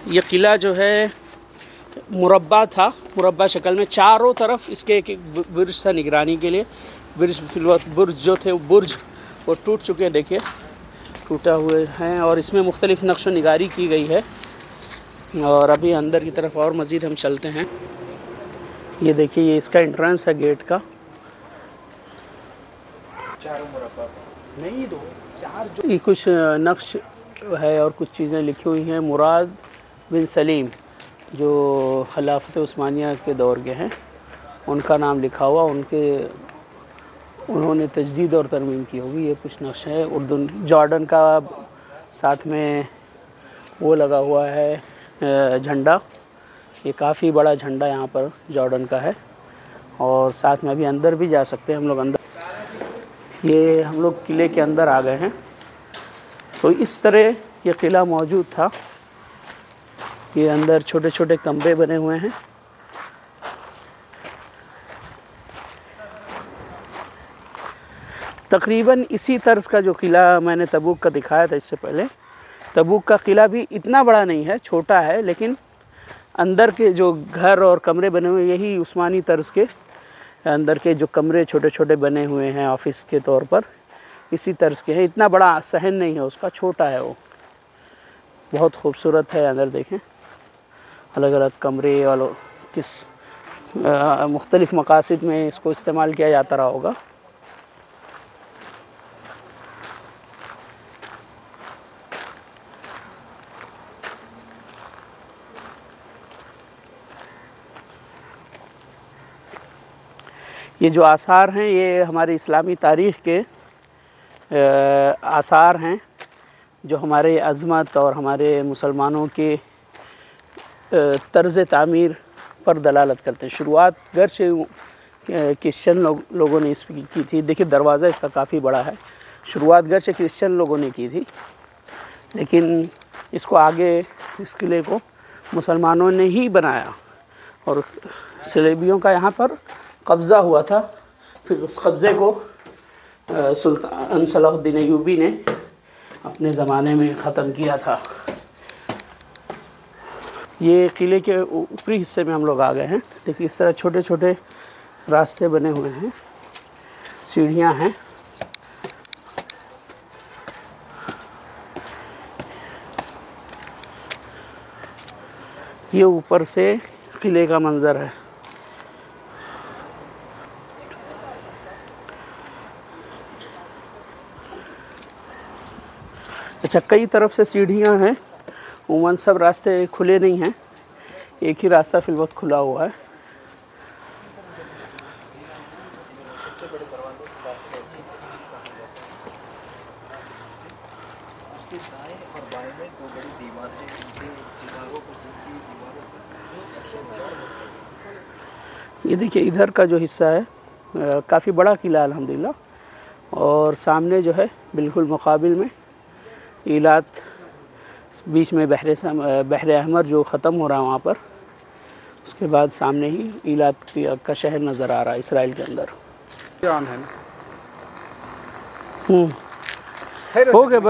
ये किला जो है मुरब्बा था, मुरब्बा शक्ल में, चारों तरफ इसके एक बुर्ज था निगरानी के लिए। बुर्ज जो थे बुर्ज वो टूट चुके हैं, देखिए टूटा हुए हैं, और इसमें मुख्तलिफ़ नक्श निगारी की गई है। और अभी अंदर की तरफ और मज़ीद हम चलते हैं। ये देखिए, ये इसका एंट्रेंस है गेट का। चारों मुरब्बा नहीं, दो चार जो ये कुछ नक्श है और कुछ चीज़ें लिखी हुई हैं। मुराद बिन सलीम जो खिलाफत उस्मानिया के दौर के हैं, उनका नाम लिखा हुआ, उन्होंने तजदीद और तरमीम की होगी। ये कुछ नक्श है। उर्दू जॉर्डन का साथ में वो लगा हुआ है झंडा। ये काफ़ी बड़ा झंडा यहाँ पर जॉर्डन का है। और साथ में अभी अंदर भी जा सकते हैं हम लोग। अंदर ये हम लोग किले के अंदर आ गए हैं। तो इस तरह ये किला मौजूद था। ये अंदर छोटे छोटे कमरे बने हुए हैं। तकरीबन इसी तर्ज का जो किला मैंने तबूक का दिखाया था इससे पहले, तबूक का किला भी इतना बड़ा नहीं है, छोटा है, लेकिन अंदर के जो घर और कमरे बने हुए यही उस्मानी तर्ज के अंदर के जो कमरे छोटे छोटे बने हुए हैं ऑफिस के तौर पर, इसी तर्ज के हैं। इतना बड़ा सहन नहीं है उसका, छोटा है वो। बहुत खूबसूरत है। अंदर देखें, अलग अलग कमरे और किस मुख्तलिफ़ मकासद में इसको इस्तेमाल किया जाता रहा होगा। ये जो आसार हैं ये हमारी इस्लामी तारीख़ के आसार हैं जो हमारे अज़मत और हमारे मुसलमानों के तर्ज़ तामीर पर दलालत करते हैं। शुरुआत घर से क्रिश्चियन लोगों ने इसकी की थी। देखिए दरवाज़ा इसका काफ़ी बड़ा है। शुरुआत घर से क्रिश्चियन लोगों ने की थी, लेकिन इसको आगे इस किले को मुसलमानों ने ही बनाया। और सलेबियों का यहाँ पर कब्ज़ा हुआ था। फिर उस कब्ज़े को सुल्तान सलाहुद्दीन अय्यूबी ने अपने ज़माने में ख़त्म किया था। ये किले के ऊपरी हिस्से में हम लोग आ गए हैं। देखिए इस तरह छोटे छोटे रास्ते बने हुए हैं, सीढ़ियाँ हैं। ये ऊपर से किले का मंज़र है। अच्छा, कई तरफ से सीढ़ियाँ हैं। उमूमन सब रास्ते खुले नहीं हैं, एक ही रास्ता फिलवक्त खुला हुआ है। ये देखिए इधर का जो हिस्सा है काफ़ी बड़ा किला अल्हम्दुलिल्लाह, और सामने जो है बिल्कुल मुकाबिल में ईलात, बीच में बहर अहमर जो ख़त्म हो रहा है वहाँ पर, उसके बाद सामने ही ईलात का शहर नज़र आ रहा है इसराइल के अंदर। जान है ना। हो गया बस।